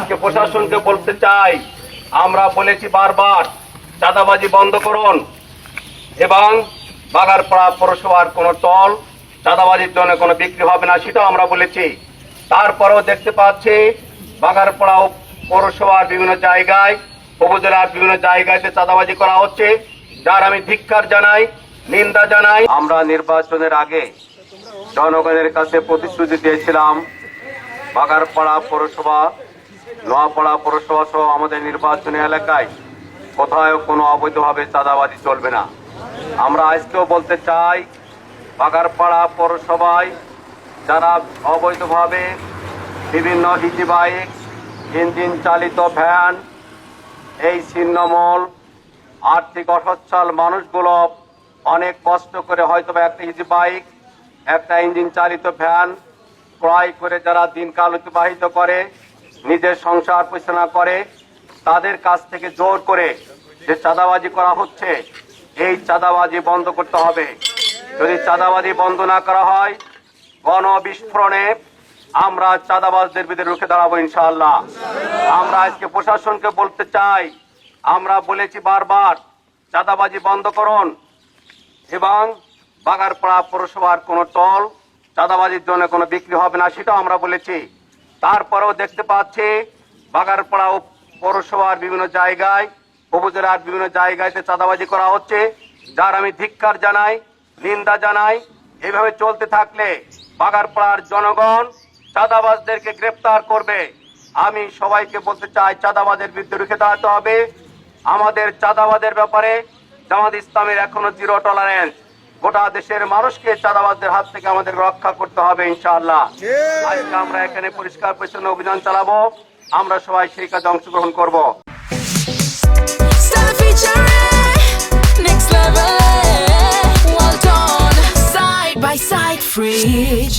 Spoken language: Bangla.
আজকে প্রশাসনকে বলতে চাই, আমরা বলেছি বারবার চাঁদাবাজি বন্ধ করুন এবং বাগারপাড়া পৌরসভার কোনো টল চাঁদাবাজির জন্য কোনো বিক্রি হবে না, সেটাও আমরা বলেছি। তারপরেও দেখতে পাচ্ছি বাগারপাড়া পৌরসভার বিভিন্ন জায়গায়, উপজেলার বিভিন্ন জায়গাতে চাঁদাবাজি করা হচ্ছে, যার আমি ধিক্কার জানাই, নিন্দা জানাই। আমরা নির্বাচনের আগে জনগণের কাছে প্রতিশ্রুতি দিয়েছিলাম বাগারপাড়া পৌরসভা, নোয়াপাড়া পৌরসভা সহ আমাদের নির্বাচনী এলাকায় কোথাও কোনো অবৈধভাবে চাঁদাবাজি চলবে না। আমরা আজকেও বলতে চাই, বাগারপাড়া পৌরসভায় যারা অবৈধভাবে বিভিন্ন ইজি বাইক, ইঞ্জিন চালিত ভ্যান, এই ছিন্নমূল আর্থিক অসচ্ছল মানুষগুলো অনেক কষ্ট করে হয়তো একটা ইজি বাইক, একটা ইঞ্জিন চালিত ভ্যান ক্রয় করে যারা দিনকাল অতিবাহিত করে, নিজের সংসার পরিচালনা করে, তাদের কাছ থেকে জোর করে যে চাঁদাবাজি করা হচ্ছে, এই চাঁদাবাজি বন্ধ করতে হবে। যদি চাঁদাবাজি বন্ধ না করা হয়, গণবিস্ফোরণে আমরা চাঁদাবাজদের বিরুদ্ধে রুখে দাঁড়াবো ইনশাআল্লাহ। আমরা আজকে প্রশাসনকে বলতে চাই, আমরা বলেছি বারবার চাঁদাবাজি বন্ধ করুন এবং বাগারপাড়া পৌরসভার কোনো টল চাঁদাবাজির জন্য কোনো বিক্রি হবে না, সেটাও আমরা বলেছি। তারপরেও দেখতে পাচ্ছি বাগারপাড়া পৌরসভার বিভিন্ন জায়গায়, উপজেলার বিভিন্ন জায়গাতে চাঁদাবাজি করা হচ্ছে, যার আমি ধিক্কার জানাই, নিন্দা জানাই। এভাবে চলতে থাকলে বাগারপাড়ার জনগণ চাঁদাবাজদেরকে গ্রেফতার করবে। আমি সবাইকে বলতে চাই, চাঁদাবাজের বিরুদ্ধে রুখে দাঁড়াতে হবে। আমাদের চাঁদাবাজের ব্যাপারে জামাত ইসলামের এখনো জিরো টলারেন্স। গোটা দেশের মানুষকে চাঁদাবাজদের হাত থেকে আমাদের রক্ষা করতে হবে ইনশাআল্লাহ। আজকে আমরা এখানে পরিষ্কার পরিচ্ছন্ন অভিযান চালাবো, আমরা সবাই সেই কাজে অংশগ্রহণ করব। Next level, well done, side by side, fridge.